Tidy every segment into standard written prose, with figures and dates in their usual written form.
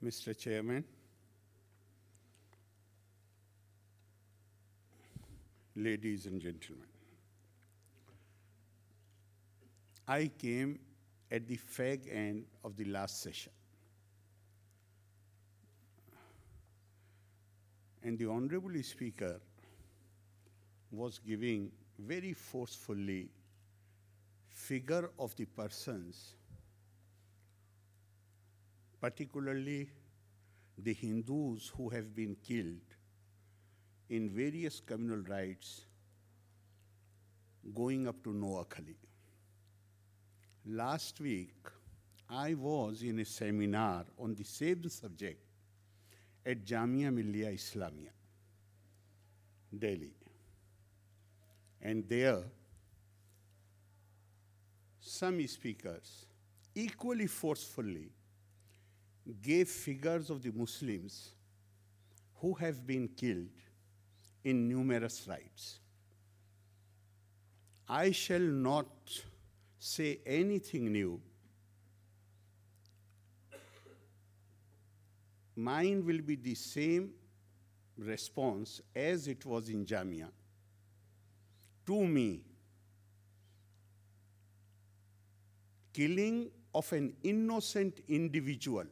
Mr. Chairman, ladies and gentlemen, I came at the fag end of the last session. And the Honorable Speaker was giving very forcefully figure of the persons, particularly the Hindus who have been killed in various communal rights going up to Noakhali. Last week, I was in a seminar on the same subject at Jamia Millia Islamia, Delhi. And there, some speakers equally forcefully gave figures of the Muslims who have been killed in numerous raids. I shall not say anything new. Mine will be the same response as it was in Jamia. To me, killing of an innocent individual,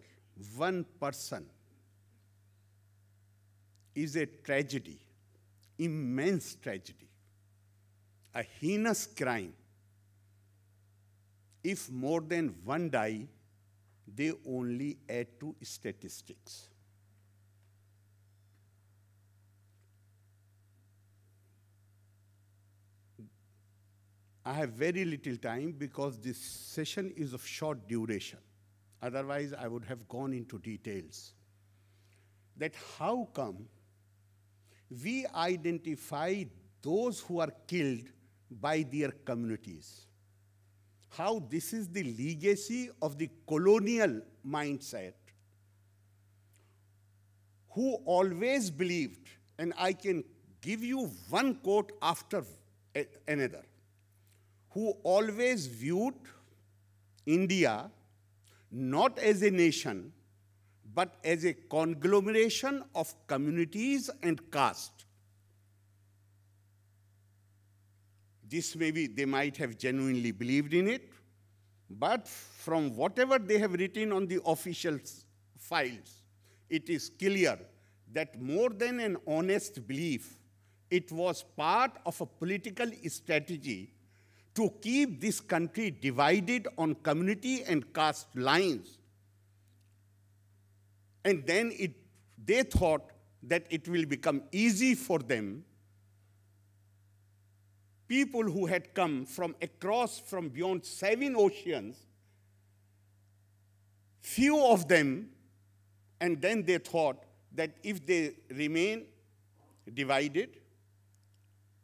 one person, is a tragedy, immense tragedy, a heinous crime. If more than one die, they only add to statistics. I have very little time because this session is of short duration. Otherwise, I would have gone into details. That how come we identify those who are killed by their communities? How this is the legacy of the colonial mindset, who always believed, and I can give you one quote after another, who always viewed India not as a nation, but as a conglomeration of communities and caste. This maybe they might have genuinely believed in it, but from whatever they have written on the official files, it is clear that more than an honest belief, it was part of a political strategy to keep this country divided on community and caste lines. And then they thought that it will become easy for them, people who had come from beyond 7 oceans, few of them, and then they thought that if they remain divided,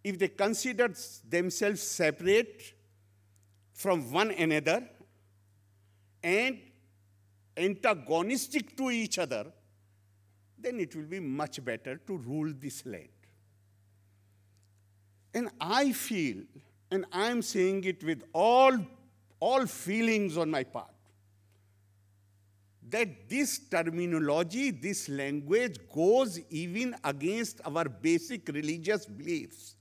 if they considered themselves separate from one another and antagonistic to each other, then it will be much better to rule this land. And I feel, and I'm saying it with all feelings on my part, that this terminology, this language goes even against our basic religious beliefs.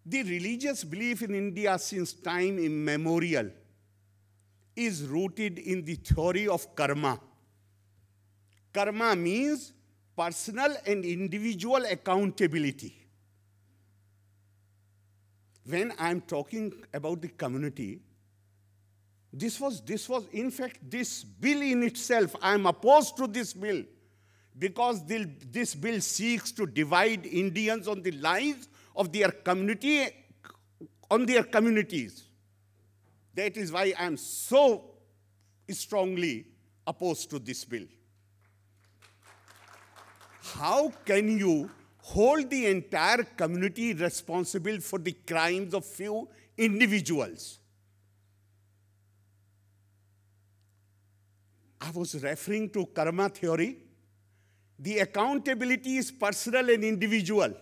The religious belief in India since time immemorial is rooted in the theory of karma. Karma means personal and individual accountability. When I'm talking about the community, this was in fact, this bill in itself, I'm opposed to this bill because this bill seeks to divide Indians on the lines of their community, on their communities. That is why I'm so strongly opposed to this bill. How can you hold the entire community responsible for the crimes of few individuals? I was referring to karma theory. The accountability is personal and individual.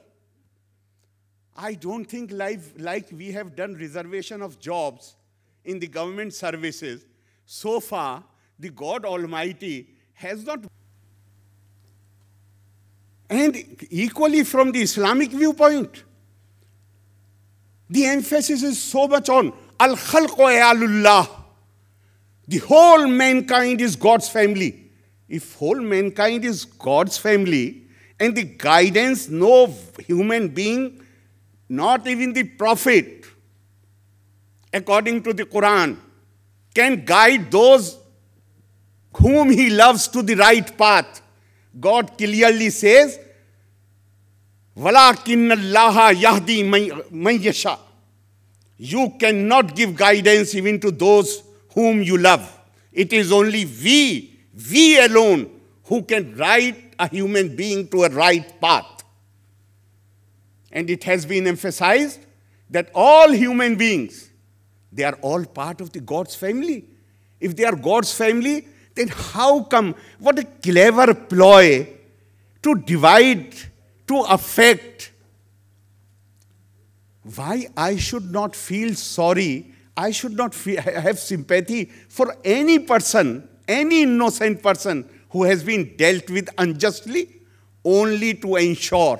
I don't think like we have done reservation of jobs in the government services, so far the God Almighty has not. And equally from the Islamic viewpoint, the emphasis is so much on al-khalqu ayalullah. The whole mankind is God's family. If whole mankind is God's family, and the guidance, no human being, not even the prophet, according to the Quran, can guide those whom he loves to the right path. God clearly says, وَلَكِنَّ اللَّهَ يَهْدِي مَنْ يَشَاءُ. You cannot give guidance even to those whom you love. It is only we alone, who can guide a human being to a right path. And it has been emphasized that all human beings, they are all part of the God's family. If they are God's family, then how come, what a clever ploy to divide, to affect. Why I should not feel sorry, I should not have sympathy for any person, any innocent person who has been dealt with unjustly, only to ensure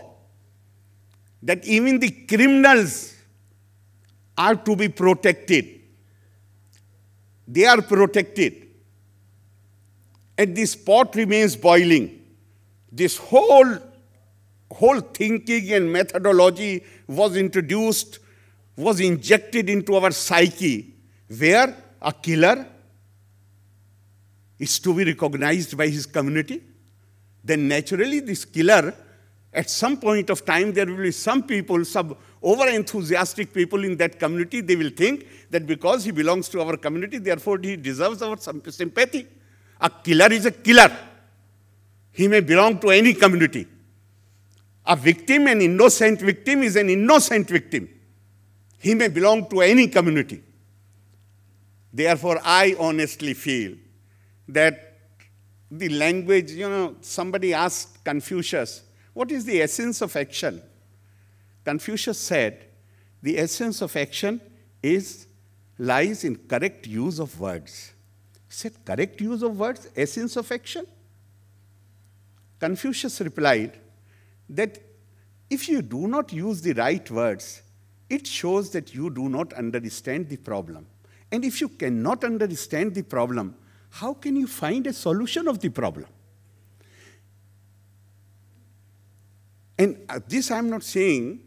that even the criminals are to be protected. They are protected. And this pot remains boiling. This whole thinking and methodology was introduced, was injected into our psyche, where a killer is to be recognized by his community. Then naturally this killer, at some point of time, there will be some people, some over-enthusiastic people in that community, they will think that because he belongs to our community, therefore he deserves our sympathy. A killer is a killer. He may belong to any community. A victim, an innocent victim, is an innocent victim. He may belong to any community. Therefore, I honestly feel that the language, somebody asked Confucius, what is the essence of action? Confucius said, the essence of action lies in correct use of words. He said, correct use of words, essence of action? Confucius replied that if you do not use the right words, it shows that you do not understand the problem. And if you cannot understand the problem, how can you find a solution of the problem? And this I'm not saying,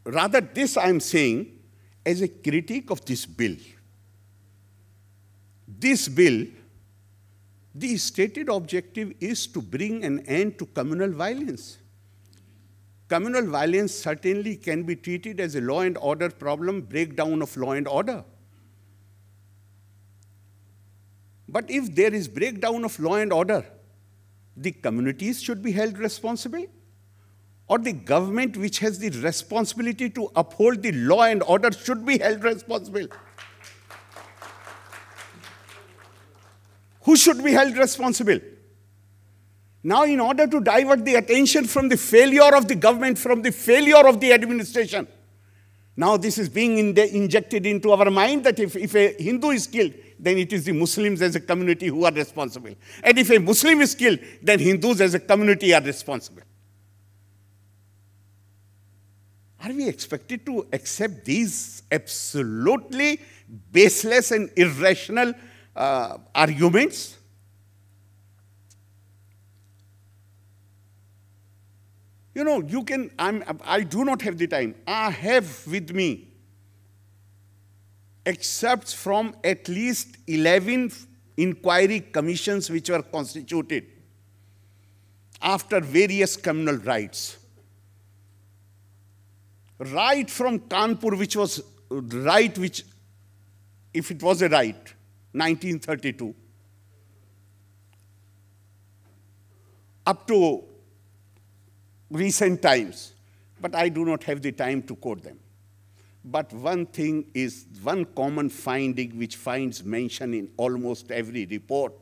rather this I'm saying as a critique of this bill. This bill, the stated objective is to bring an end to communal violence. Communal violence certainly can be treated as a law and order problem, breakdown of law and order. But if there is breakdown of law and order, the communities should be held responsible, or the government, which has the responsibility to uphold the law and order, should be held responsible. Who should be held responsible? Now, in order to divert the attention from the failure of the government, from the failure of the administration, now this is being injected into our mind that if a Hindu is killed, then it is the Muslims as a community who are responsible. And if a Muslim is killed, then Hindus as a community are responsible. Are we expected to accept these absolutely baseless and irrational arguments? I do not have the time. I have with me excerpts from at least 11 inquiry commissions which were constituted after various communal rights. Right from Kanpur, which was right, if it was a right, 1932, up to recent times, but I do not have the time to quote them. But one common finding which finds mention in almost every report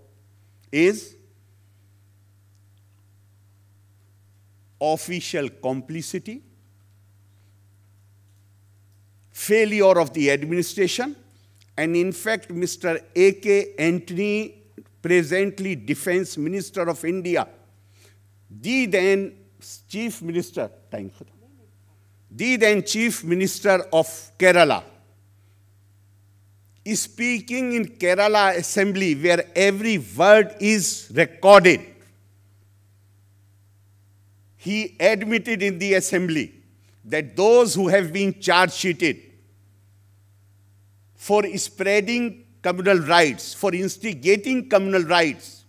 is official complicity, failure of the administration. And in fact, Mr. A.K. Antony, presently Defense Minister of India, the then Chief Minister, the then Chief Minister of Kerala, is speaking in Kerala Assembly where every word is recorded. He admitted in the Assembly that those who have been charge-sheeted for spreading communal rights, for instigating communal rights,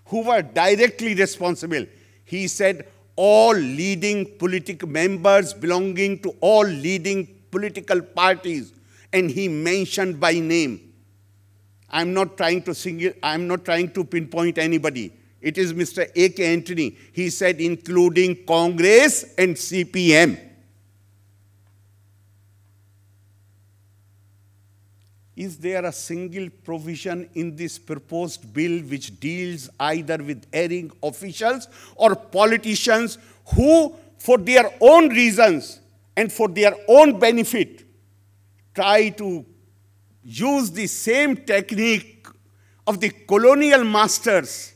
who were directly responsible, he said all leading political members belonging to all leading political parties, and he mentioned by name. I'm not trying to pinpoint anybody. It is Mr. A.K. Antony. He said including Congress and CPM. Is there a single provision in this proposed bill which deals either with erring officials or politicians who, for their own reasons and for their own benefit, try to use the same technique of the colonial masters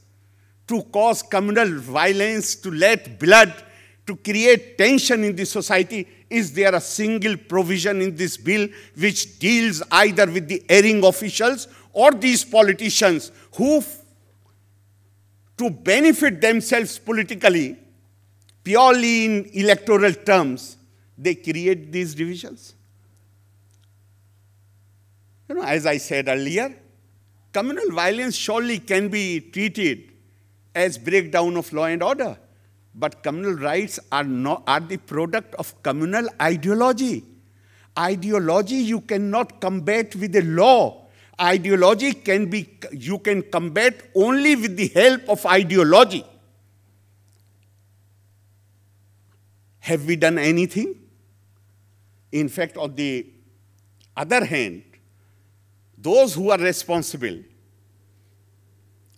to cause communal violence, to let blood, to create tension in the society? Is there a single provision in this bill which deals either with the erring officials or these politicians who, to benefit themselves politically, purely in electoral terms, they create these divisions? You know, as I said earlier, communal violence surely can be treated as breakdown of law and order. But communal rights are the product of communal ideology. Ideology you cannot combat with a law. Ideology you can combat only with the help of ideology. Have we done anything? In fact, on the other hand, those who are responsible,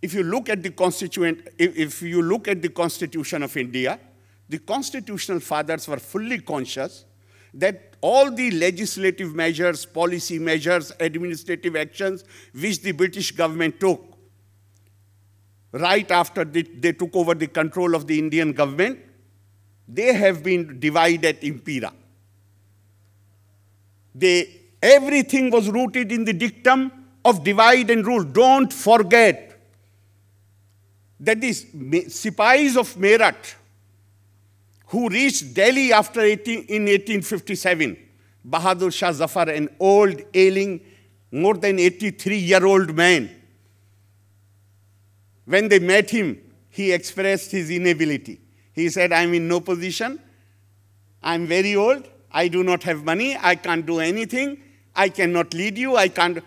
if you look at the Constitution of India, the constitutional fathers were fully conscious that all the legislative measures, policy measures, administrative actions which the British government took right after they took over the control of the Indian government, they have been divide et impera. Everything was rooted in the dictum of divide and rule. Don't forget that these Sipahis of Meerut, who reached Delhi in 1857, Bahadur Shah Zafar, an old, ailing, more than 83-year-old man, when they met him, he expressed his inability. He said, I'm in no position, I'm very old, I do not have money, I can't do anything, I cannot lead you, I can't.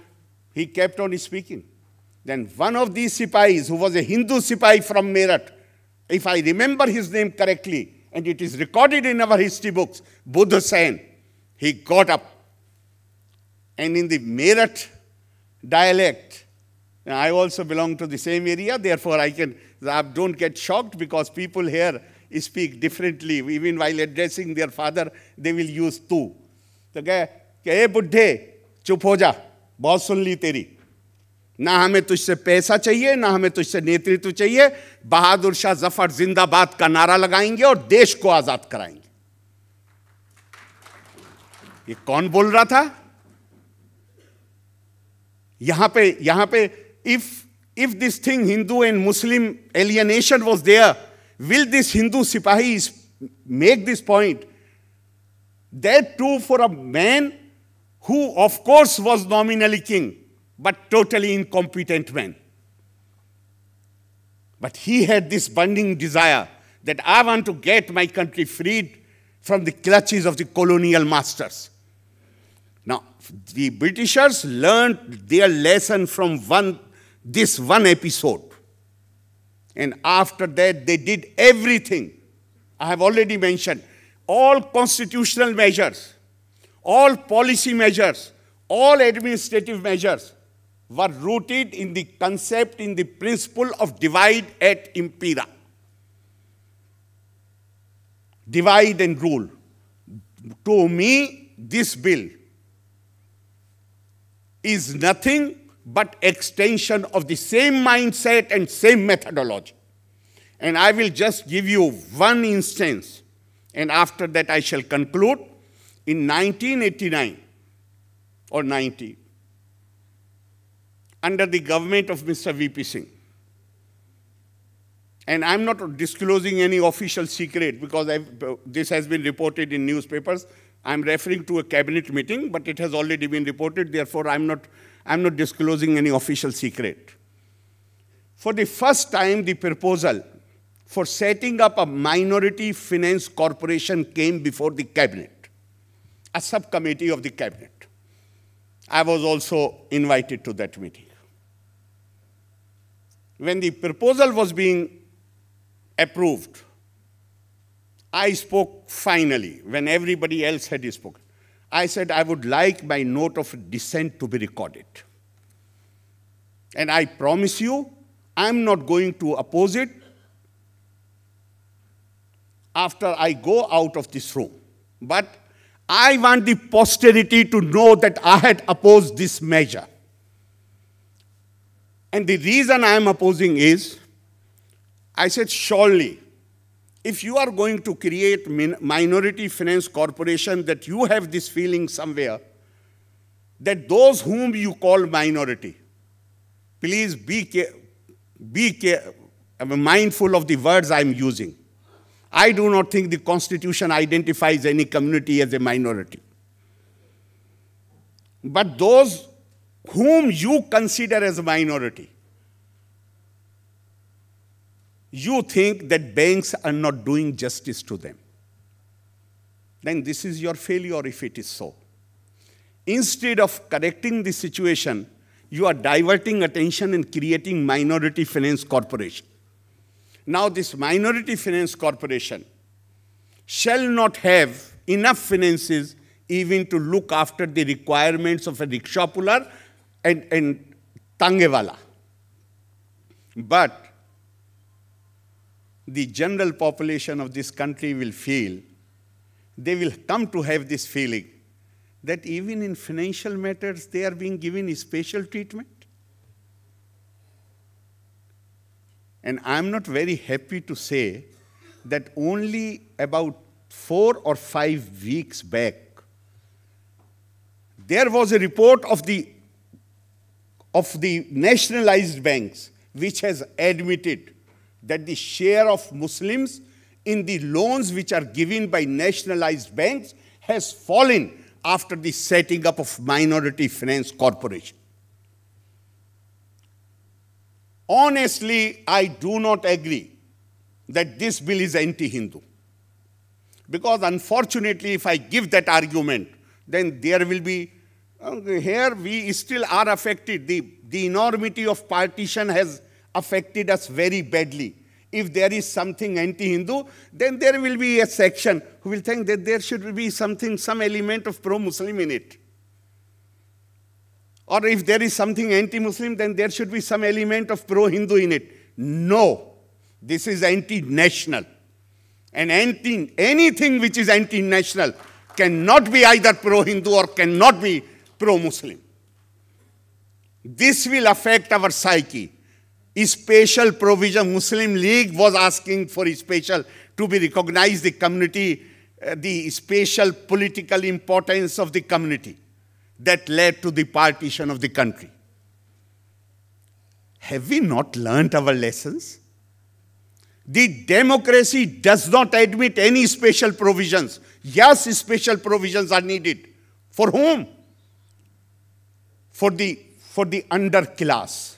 He kept on speaking. Then one of these Sipahis, who was a Hindu Sipahi from Meerut, if I remember his name correctly, and it is recorded in our history books, Buddha Sen, he got up. And in the Meerut dialect, I also belong to the same area, therefore I don't get shocked because people here speak differently. Even while addressing their father, they will use tu. So कहे ए बुढ़े चुप हो जा, बहुत सुन ली तेरी. ना हमें तुझसे पैसा चाहिए, ना हमें तुझसे नेतृत्व चाहिए. बहादुर शाह जफर जिंदाबाद का नारा लगाएंगे और देश को आजाद कराएंगे. ये कौन बोल रहा था? यहां पे if this thing, Hindu and Muslim alienation was there, will this Hindu Sipahis make this point? That too for a man who of course was nominally king, but totally incompetent man. But he had this burning desire that I want to get my country freed from the clutches of the colonial masters. Now, the Britishers learned their lesson from this one episode. And after that, they did everything. I have already mentioned all constitutional measures, all policy measures, all administrative measures were rooted in the concept, in the principle of divide et impera. Divide and rule. To me, this bill is nothing but extension of the same mindset and same methodology. And I will just give you one instance, and after that I shall conclude. In 1989 or 90, under the government of Mr. V.P. Singh, and I'm not disclosing any official secret because this has been reported in newspapers. I'm referring to a cabinet meeting, but it has already been reported, therefore I'm not disclosing any official secret. For the first time, the proposal for setting up a minority finance corporation came before the cabinet, a subcommittee of the cabinet. I was also invited to that meeting. When the proposal was being approved, I spoke finally when everybody else had spoken. I said, I would like my note of dissent to be recorded. And I promise you, I'm not going to oppose it after I go out of this room. But I want the posterity to know that I had opposed this measure. And the reason I am opposing is, I said, surely, if you are going to create minority finance corporation, that you have this feeling somewhere that those whom you call minority, please be mindful of the words I am using. I do not think the Constitution identifies any community as a minority. But those whom you consider as a minority, you think that banks are not doing justice to them. Then this is your failure if it is so. Instead of correcting the situation, you are diverting attention and creating minority finance corporation. Now this minority finance corporation shall not have enough finances even to look after the requirements of a rickshaw puller and tangewala. But the general population of this country will feel, they will come to have this feeling that even in financial matters, they are being given special treatment. And I'm not very happy to say that only about 4 or 5 weeks back, there was a report of the nationalized banks which has admitted that the share of Muslims in the loans which are given by nationalized banks has fallen after the setting up of minority finance corporation. Honestly, I do not agree that this bill is anti-Hindu. Because unfortunately, if I give that argument, then there will be, here we still are affected. The enormity of partition has affected us very badly. If there is something anti-Hindu, then there will be a section who will think that there should be some element of pro-Muslim in it. Or if there is something anti-Muslim, then there should be some element of pro-Hindu in it. No, this is anti-national. And anything which is anti-national cannot be either pro-Hindu or cannot be pro-Muslim. This will affect our psyche. Special provision, Muslim League was asking for special to be recognized the community, the special political importance of the community that led to the partition of the country. Have we not learnt our lessons? The democracy does not admit any special provisions. Yes, special provisions are needed. For whom? For the underclass.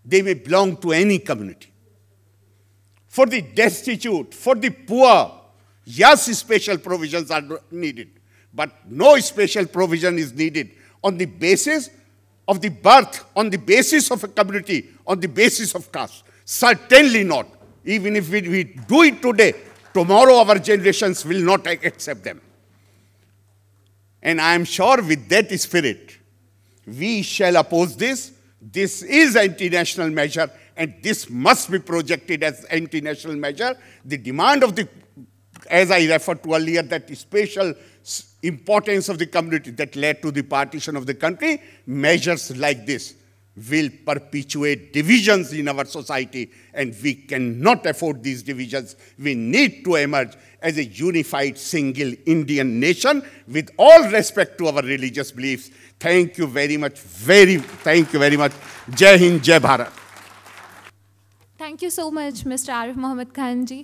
They may belong to any community. For the destitute, for the poor, yes, special provisions are needed. But no special provision is needed on the basis of the birth, on the basis of a community, on the basis of caste. Certainly not. Even if we do it today, tomorrow our generations will not accept them. And I am sure with that spirit, we shall oppose this. This is an anti-national measure, and this must be projected as anti-national measure. The demand of the, as I referred to earlier, that special importance of the community that led to the partition of the country, measures like this will perpetuate divisions in our society, and we cannot afford these divisions. We need to emerge as a unified single Indian nation with all respect to our religious beliefs. Thank you very much. Thank you very much. Jai Hind, Jai Bharat. Thank you so much, Mr. Arif Mohammed Khan ji.